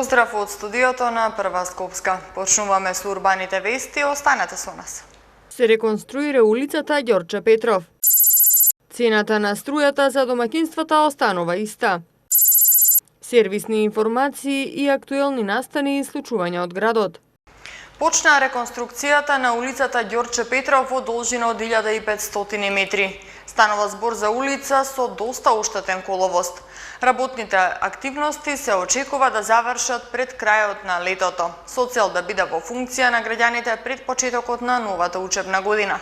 Поздрав од студиото на Прва Скопска. Почнуваме со урбаните вести, останете со нас. Се реконструира улицата Ѓорче Петров. Цената на струјата за домаќинствата останува иста. Сервисни информации и актуелни настани и случувања од градот. Почна реконструкцијата на улицата Ѓорче Петров во должина од 1500 метри. Станува збор за улица со доста оштетен коловост. Работните активности се очекува да завршат пред крајот на летото, со цел да биде во функција на граѓаните пред почетокот на новата учебна година.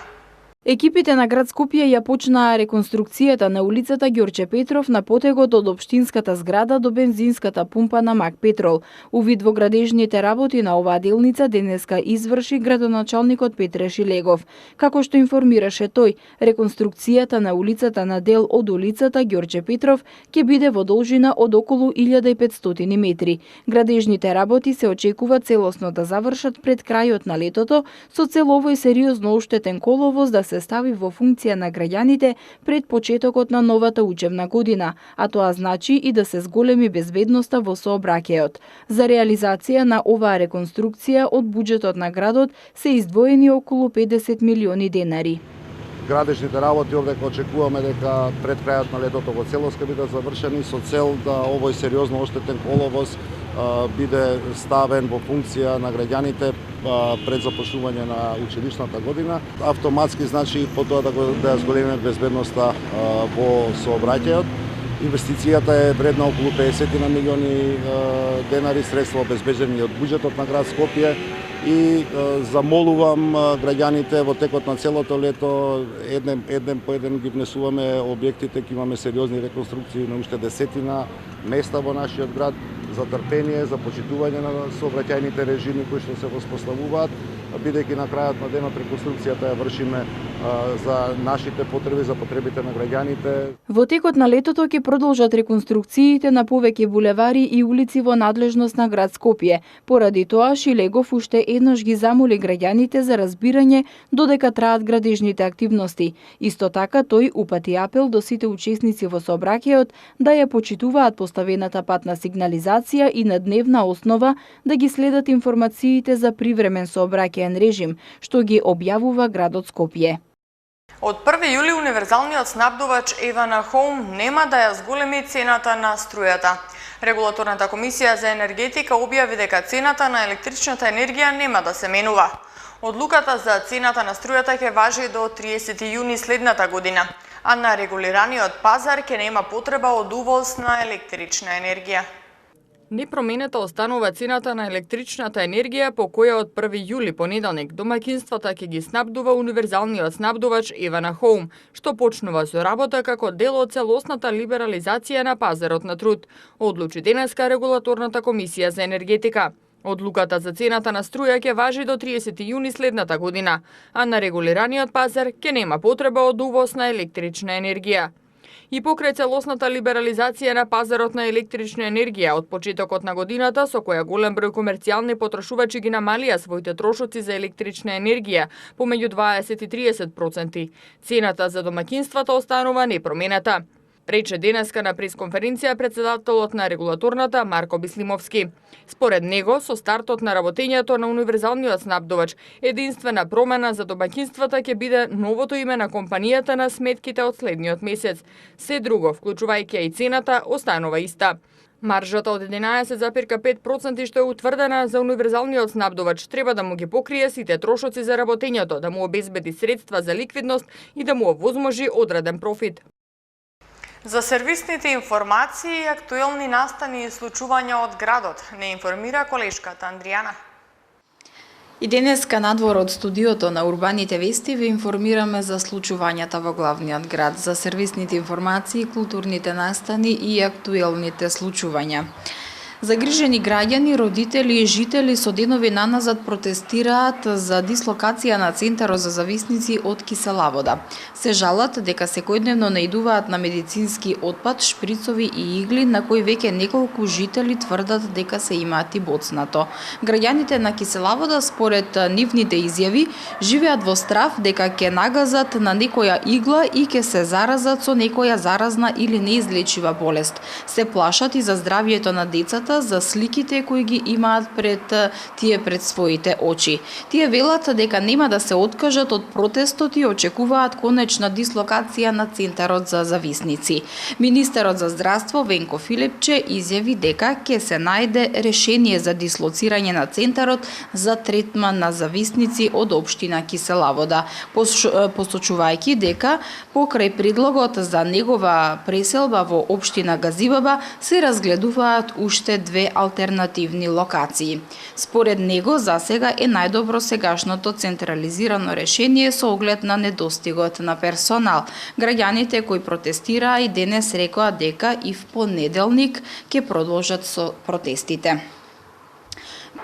Екипите на град Скопје ја почнаа реконструкцијата на улицата Ѓорче Петров на потегот од општинската зграда до бензинската пумпа на Мак Петрол. Увид во градежните работи на оваа делница денеска изврши градоначалникот Петре Шилегов. Како што информираше тој, реконструкцијата на улицата на дел од улицата Ѓорче Петров ќе биде во должина од околу 1500 метри. Градежните работи се очекува целосно да завршат пред крајот на летото, со цел овој сериозно оштетен коловоз да се стави во функција на граѓаните пред почетокот на новата учебна година, а тоа значи и да се зголеми безбедноста во сообраќајот. За реализација на оваа реконструкција од буџетот на градот се издвоени околу 50 милиони денари. Градежните работи овде очекуваме дека пред крајот на летото во целост ќе бидат завршени со цел да овој сериозно оштетен коловоз биде ставен во функција на граѓаните пред започнување на училишната година. Автоматски значи потоа да зголемиме безбедноста во сообраќајот. Инвестицијата е вредна околу 50 милиони денари, средства обезбеđени од буџетот на град Скопје и замолувам граѓаните во текот на целото лето еден по еден ги внесуваме објектите, ќе имаме сериозни реконструкции на уште десетина места во нашиот град, за трпение, за почитување на сообраќајните режими кои што се воспоставуваат, бидејќи на крајот на денот реконструкцијата ја вршиме за нашите потреби, за потребите на граѓаните. Во текот на летото ќе продолжат реконструкциите на повеќе булевари и улици во надлежност на град Скопје. Поради тоа Шилегов уште еднаш ги замоли граѓаните за разбирање додека траат градежните активности. Исто така тој упати апел до сите учесници во сообраќајот да ја почитуваат поставената патна сигнализација и на дневна основа да ги следат информациите за привремен сообраќаен режим, што ги објавува градот Скопје. Од 1 јули универзалниот снабдувач Евана Хоум нема да ја зголеми цената на струјата. Регулаторната комисија за енергетика објави дека цената на електричната енергија нема да се менува. Одлуката за цената на струјата ќе важи до 30 јуни следната година, а на регулираниот пазар ќе нема потреба од увоз на електрична енергија. Непроменета останува цената на електричната енергија по која од 1 јули понеделник домаќинствата ќе ги снабдува универзалниот снабдувач Евана Хоум, што почнува со работа како дел од целосната либерализација на пазарот на труд, одлучи денеска регулаторната комисија за енергетика. Одлуката за цената на струја ќе важи до 30 јуни следната година, а на регулираниот пазар ќе нема потреба од увоз на електрична енергија. И покрај целосната либерализација на пазарот на електрична енергија од почетокот на годината, со која голем број комерцијални потрошувачи ги намалија своите трошоци за електрична енергија помеѓу 20 и 30%, цената за домаќинствата останува непроменета, рече денеска на пресконференција претседателот на регулаторната Марко Бислимовски. Според него, со стартот на работењето на универзалниот снабдувач, единствена промена за домаќинствата ќе биде новото име на компанијата на сметките од следниот месец. Се друго, вклучувајќи и цената, останува иста. Маржата од 11,5% што е утврдена за универзалниот снабдувач треба да му ги покрие сите трошоци за работењето, да му обезбеди средства за ликвидност и да му овозможи одреден профит. За сервисните информации и актуелни настани и случувања од градот, не информира колешката Андријана. И денеска надвор од студиото на Урбаните вести ви информираме за случувањата во главниот град, за сервисните информации, културните настани и актуелните случувања. Загрижени граѓани, родители и жители со денови наназад протестираат за дислокација на Центарот за зависници од кисела вода. Се жалат дека секојдневно наидуваат на медицински отпад, шприцови и игли на кои веќе неколку жители тврдат дека се имаат и боцнато. Граѓаните на кисела вода, според нивните изјави, живеат во страв дека ќе нагазат на некоја игла и ќе се заразат со некоја заразна или неизлечива болест. Се плашат и за здравјето на децата вината за сликите кои ги имаат пред своите очи. Тие велат дека нема да се откажат од протестот и очекуваат конечна дислокација на Центарот за зависници. Министерот за здравство Венко Филипче изјави дека ќе се најде решение за дислоцирање на Центарот за третман на зависници од општина Кисела Вода, посочувајќи дека покрај предлогот за негова преселба во општина Газибаба се разгледуваат уште две алтернативни локации. Според него, засега е најдобро сегашното централизирано решение со оглед на недостигот на персонал. Граѓаните кои протестираа и денес рекоа дека и в понеделник ќе продолжат со протестите.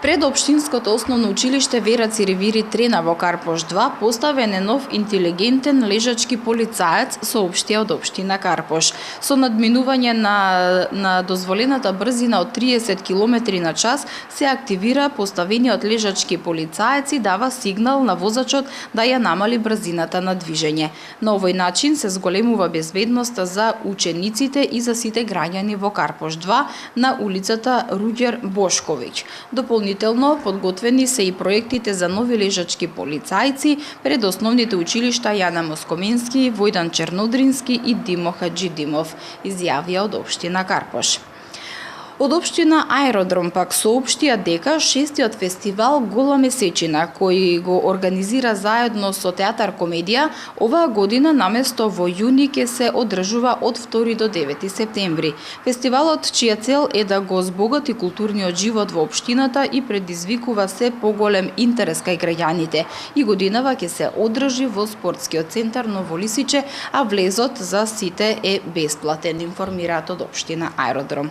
Пред Општинското основно училиште Вера Циревири Трена во Карпош 2 поставен е нов интелигентен лежачки полицаец, соопштија од Општина Карпош. Со надминување на дозволената брзина од 30 км на час се активира поставениот лежачки полицаец и дава сигнал на возачот да ја намали брзината на движење. На овој начин се зголемува безбедноста за учениците и за сите граѓани во Карпош 2 на улицата Руѓер Бошковиќ. Дополнително подготвени се и проектите за нови лежачки полицајци пред основните училишта Јана Москоменски, Војдан Чернодрински и Димо Хаджидимов, изјавија од Општина Карпош. Од Општина Аеродром пак соопштија дека шестиот фестивал Гола месечина, кој го организира заедно со Театар Комедија, оваа година наместо во јуни ќе се одржува од 2 до 9 септември. Фестивалот, чија цел е да го збогати културниот живот во општината и предизвикува се поголем интерес кај граѓаните, и годинава ќе се одржи во спортскиот центар Ново Лисиче, а влезот за сите е бесплатен, информираат од Општина Аеродром.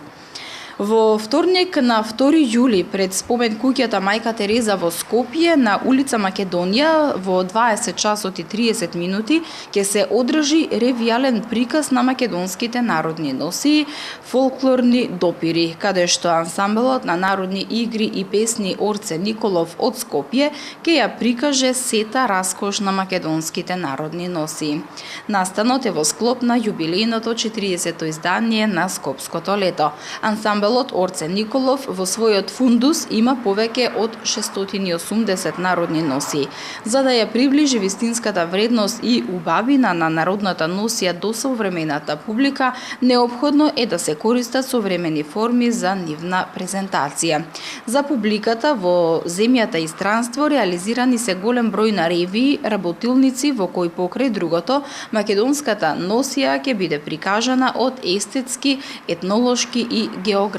Во вторник на 2 јули пред спомен куќата Мајка Тереза во Скопје на улица Македонија во 20 часот и 30 минути ќе се одржи ревијален приказ на македонските народни носии фолклорни допири, каде што ансамблот на народни игри и песни Орце Николов од Скопје ќе ја прикаже сета раскош на македонските народни носии. Настанот е во склоп на јубилејното 40-то издание на Скопското лето. Ансамблот Орце Николов во својот фундус има повеќе од 680 народни носии. За да ја приближи вистинската вредност и убавина на народната носија до современата публика, неопходно е да се користат современи форми за нивна презентација. За публиката во земјата и странство реализирани се голем број на ревии, работилници во кои покрај другото македонската носија ќе биде прикажана од естетски, етнолошки и географски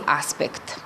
аспект.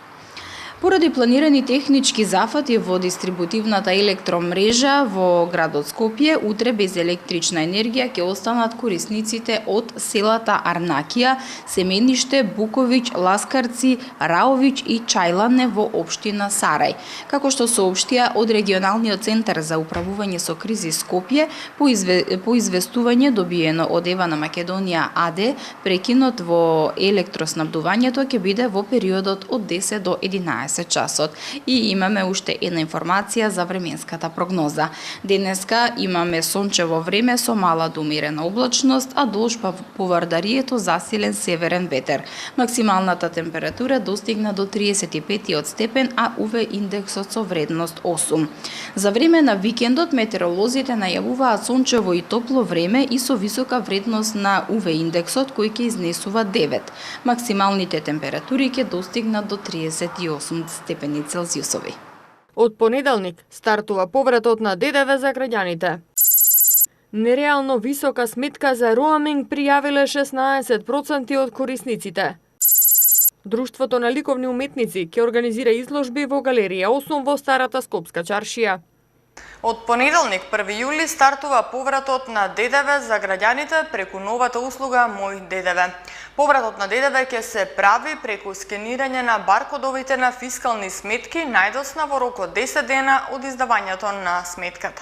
Поради планирани технички зафати во дистрибутивната електромрежа во градот Скопје, утре без електрична енергија ќе останат корисниците од селата Арнакија, Семениште, Буковиќ, Ласкарци, Раовиќ и Чајлане во општина Сарај. Како што соопштија од регионалниот центар за управување со кризи Скопје, по известување добиено од Евана Македонија АД, прекинот во електроснабдувањето ќе биде во периодот од 10 до 11 часот. И имаме уште една информација за временската прогноза. Денеска имаме сончево време со мала до умерена облачност, а долж по Вардарието засилен северен ветер. Максималната температура достигна до 35 степен, а УВ индексот со вредност 8. За време на викендот метеоролозите најавуваат сончево и топло време и со висока вредност на УВ индексот кој ќе изнесува 9. Максималните температури ќе достигнат до 38 степени Целзиусови. Од понеделник стартува повратот на ДДВ за граѓаните. Нереално висока сметка за роаминг пријавиле 16% од корисниците. Друштвото на ликовни уметници ќе организира изложби во галерија 8 во старата Скопска чаршија. Од понеделник 1 јули стартува повратот на ДДВ за граѓаните преку новата услуга Мој ДДВ. Повратот на ДДВ ќе се прави преку скенирање на баркодовите на фискални сметки најдосна во рок од 10 дена од издавањето на сметката.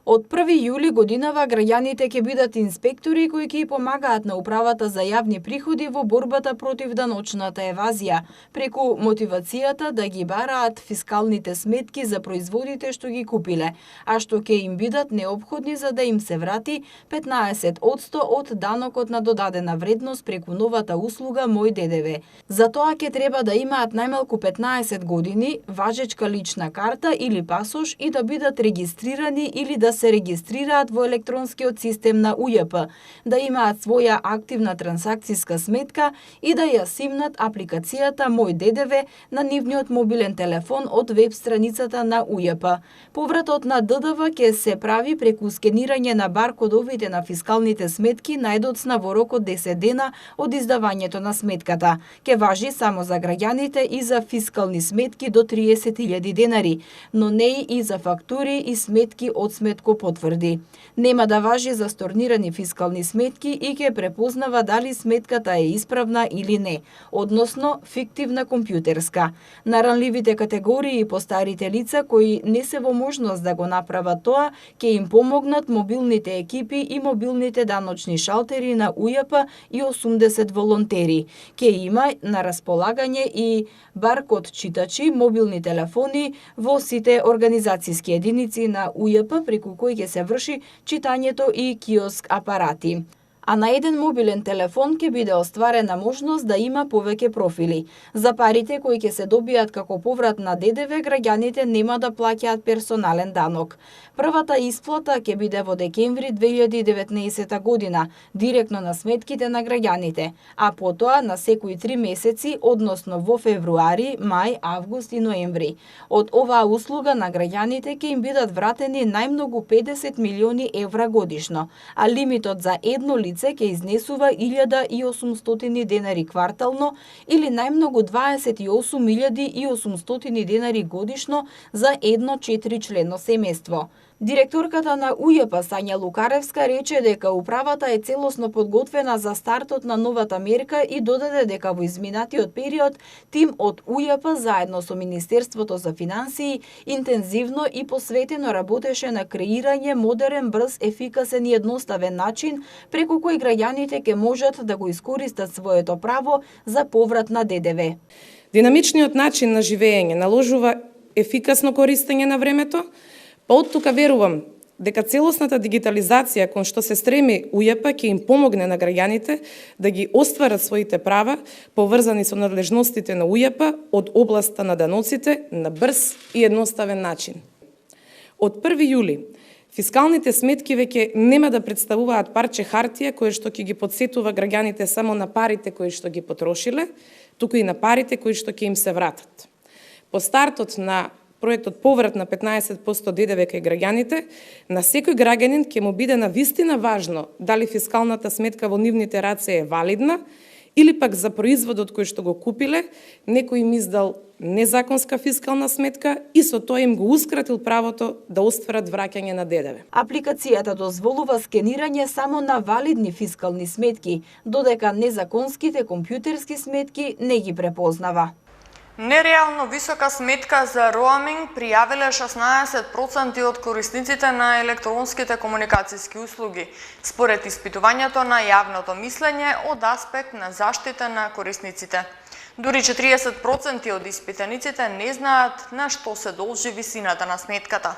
Од 1 јули годинава граѓаните ќе бидат инспектори кои ќе помагаат на управата за јавни приходи во борбата против даночната евазија, преку мотивацијата да ги бараат фискалните сметки за производите што ги купиле, а што ќе им бидат неопходни за да им се врати 15% од данокот на додадена вредност преку новата услуга Мој ДДВ. За тоа ќе треба да имаат најмалку 15 години, важечка лична карта или пасош и да бидат регистрирани или да се регистрираат во електронскиот систем на УЈП, да имаат своја активна трансакциска сметка и да ја симнат апликацијата Мој ДДВ на нивниот мобилен телефон од веб страницата на УЈП. Повратот на ДДВ ќе се прави преку скенирање на баркодовите на фискалните сметки најдоцна во рок од 10 дена од издавањето на сметката. Ќе важи само за граѓаните и за фискални сметки до 30.000 денари, но не и за фактури и сметки од сметко потврди. Нема да важи за сторнирани фискални сметки и ќе препознава дали сметката е исправна или не, односно фиктивна компјутерска. Наранливите категории и постарите лица кои не се во можност да го направат тоа, ќе им помогнат мобилните екипи и мобилните даночни шалтери на УЈП и 80 волонтери. Ќе има на располагање и баркод читачи, мобилни телефони во сите организацијски единици на УЈП преку кои ќе се врши читањето и киоск апарати. А на еден мобилен телефон ќе биде остварена можност да има повеќе профили. За парите кои ќе се добијат како поврат на ДДВ, граѓаните нема да плаќаат персонален данок. Првата исплата ќе биде во декември 2019 година, директно на сметките на граѓаните, а потоа на секои 3 месеци, односно во февруари, мај, август и ноември. Од оваа услуга на граѓаните ќе им бидат вратени најмногу 50 милиони евра годишно, а лимитот за едно лице ќе изнесува 1800 денари квартално или најмногу 28.800 денари годишно за едно 4-члено семејство. Директорката на УЈП Сања Лукаревска рече дека управата е целосно подготвена за стартот на новата мерка и додаде дека во изминатиот период тим од УЈП заедно со Министерството за финансии интензивно и посветено работеше на креирање модерен, брз, ефикасен и едноставен начин преку кој граѓаните ќе можат да го искористат своето право за поврат на ДДВ. Динамичниот начин на живење наложува ефикасно користење на времето. Па од тука верувам дека целосната дигитализација кон што се стреми УЈП ќе им помогне на граѓаните да ги остварат своите права поврзани со надлежностите на УЈП од областа на даноците на брз и едноставен начин. Од 1 јули фискалните сметки веќе нема да представуваат парче хартија кое што ќе ги подсетува граѓаните само на парите кои што ги потрошиле, туку и на парите кои што ќе им се вратат. По стартот на проектот поврат на 15% ДДВ кај граѓаните, на секој граѓанин ќе му биде навистина важно дали фискалната сметка во нивните раце е валидна или пак за производот кој што го купиле, некој им издал незаконска фискална сметка и со тоа им гоускратил правото да остварат враќање на ДДВ. Апликацијата дозволува скенирање само на валидни фискални сметки, додека незаконските компјутерски сметки не ги препознава. Нереално висока сметка за роаминг пријавиле 16% од корисниците на електронските комуникацијски услуги, според испитувањето на јавното мислење од аспект на заштита на корисниците. Дури 40% од испитаниците не знаат на што се должи висината на сметката.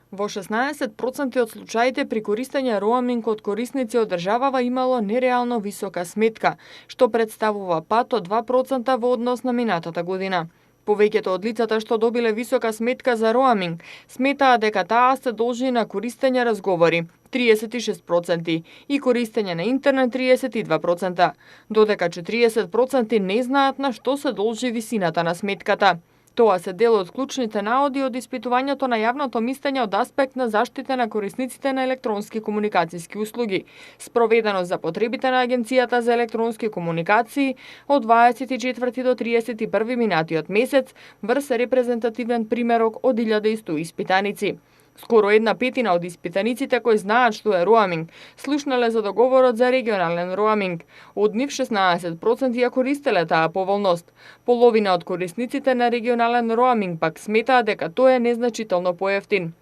Во 16% од случаите при користење роаминг од корисници од државава имало нереално висока сметка, што представува пат од 2% во однос на минатата година. Повеќето од лицата што добиле висока сметка за роаминг сметаа дека таа се должи на користење разговори 36% и користење на интернет 32%, додека 40% не знаат на што се должи висината на сметката. Тоа се дел од клучните наоди од испитувањето на јавното мислење од аспект на заштита на корисниците на електронски комуникацијски услуги, спроведено за потребите на Агенцијата за електронски комуникации од 24 до 31 минатиот месец врз репрезентативен примерок од 1100 испитаници. Скоро 1/5 од испитаниците кои знаат што е роаминг, слушнале за договорот за регионален роаминг. Од нив 16% ја користеле таа поволност. Половина од корисниците на регионален роаминг пак сметаа дека тоа е незначително поевтин.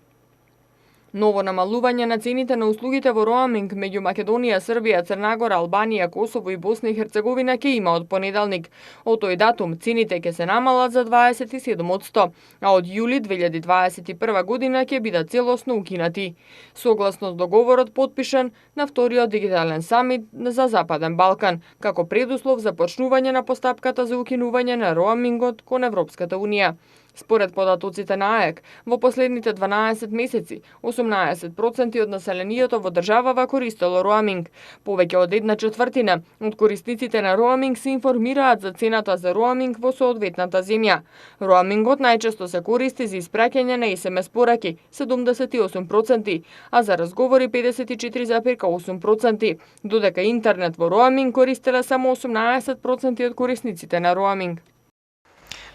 Ново намалување на цените на услугите во роаминг меѓу Македонија, Србија, Црна Гора, Албанија, Косово и Босна и Херцеговина ќе има од понеделник. Од тој датум цените ќе се намалат за 27%, а од јули 2021 година ќе бидат целосно укинати. Согласно договорот подпишан на вториот дигитален самит за Западен Балкан, како предуслов за почнување на постапката за укинување на роамингот кон Европската Унија. Според податоците на АЕК, во последните 12 месеци, 18% од населението во државава користело роаминг. Повеќе од 1/4 од корисниците на роаминг се информираат за цената за роаминг во соодветната земја. Роамингот најчесто се користи за испраќање на SMS пораки, 78%, а за разговори 54,8%, додека интернет во роаминг користеле само 18% од корисниците на роаминг.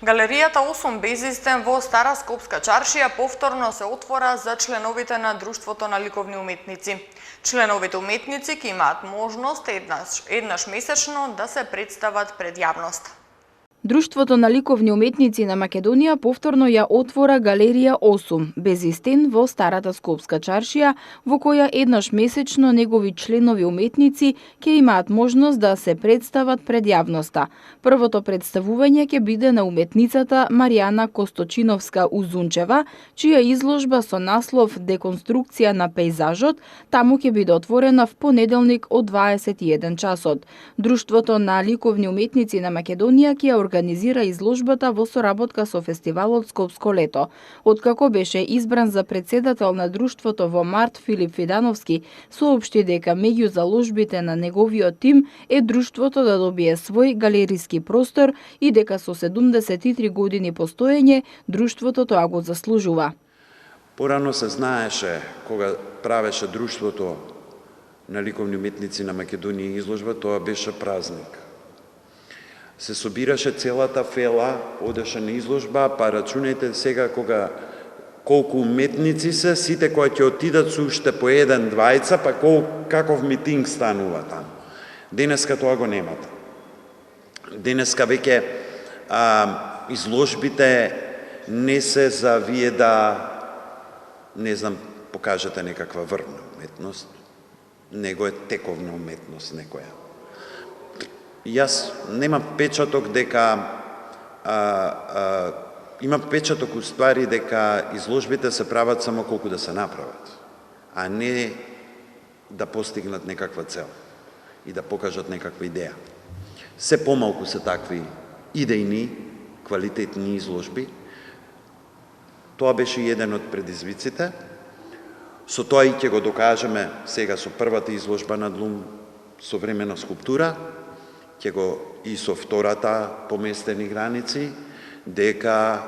Галеријата 8 Безистен во Стара Скопска чаршија повторно се отвора за членовите на Друштвото на ликовни уметници. Членовите уметници ќе имаат можност еднаш месечно да се представат пред јавност. Друштвото на ликовни уметници на Македонија повторно ја отвора Галерија 8 Безистен во Старата Скопска чаршија, во која еднаш месечно негови членови уметници ќе имаат можност да се представат пред јавноста. Првото представување ќе биде на уметницата Маријана Косточиновска-Узунчева, чија изложба со наслов Деконструкција на пејзажот таму ќе биде отворена в понеделник од 21 часот. Друштвото на ликовни уметници на Македонија ќе организира изложбата во соработка со фестивалот Скопско лето. Откако беше избран за председател на друштвото во март, Филип Фидановски соопшти дека меѓу заложбите на неговиот тим е друштвото да добие свој галериски простор и дека со 73 години постоење друштвото тоа го заслужува. Порано се знаеше кога правеше друштвото на ликовни уметници на Македонија изложба, тоа беше празник. Се собираше целата фела, одеше на изложба, па рачунајте сега колку уметници се, сите кои ќе отидат со уште по еден, двајца, па каков митинг станува таму. Денеска тоа го немате. Денеска веќе изложбите не се за вие да, не знам, покажете некаква врвна уметност, него е тековна уметност некоја. Јас немам печаток дека имам печаток уствари дека изложбите се прават само колку да се направат, а не да постигнат некаква цел и да покажат некаква идеја. Се помалку се такви идејни, квалитетни изложби. Тоа беше еден од предизвиците. Со тоа и ќе го докажеме сега со првата изложба на Длум современа скулптура, ќе го и со втората поместени граници, дека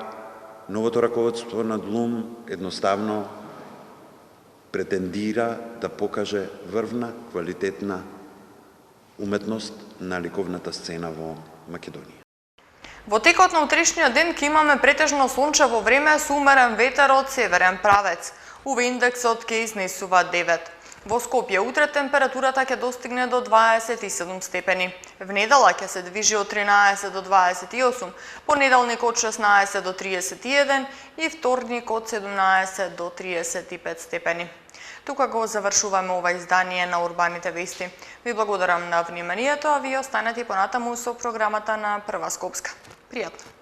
новото раководство на Длум едноставно претендира да покаже врвна, квалитетна уметност на ликовната сцена во Македонија. Во текот на утрешниот ден ќе имаме претежно сончево време со умерен ветер од северен правец. УВ индексот ќе изнесува 9. Во Скопје утре температурата ќе достигне до 27 степени. В недела ќе се движи од 13 до 28, понеделник од 16 до 31 и вторник од 17 до 35 степени. Тука го завршуваме ова издание на Урбаните вести. Ви благодарам на вниманието, а вие останете понатаму со програмата на Прва Скопска. Пријатно!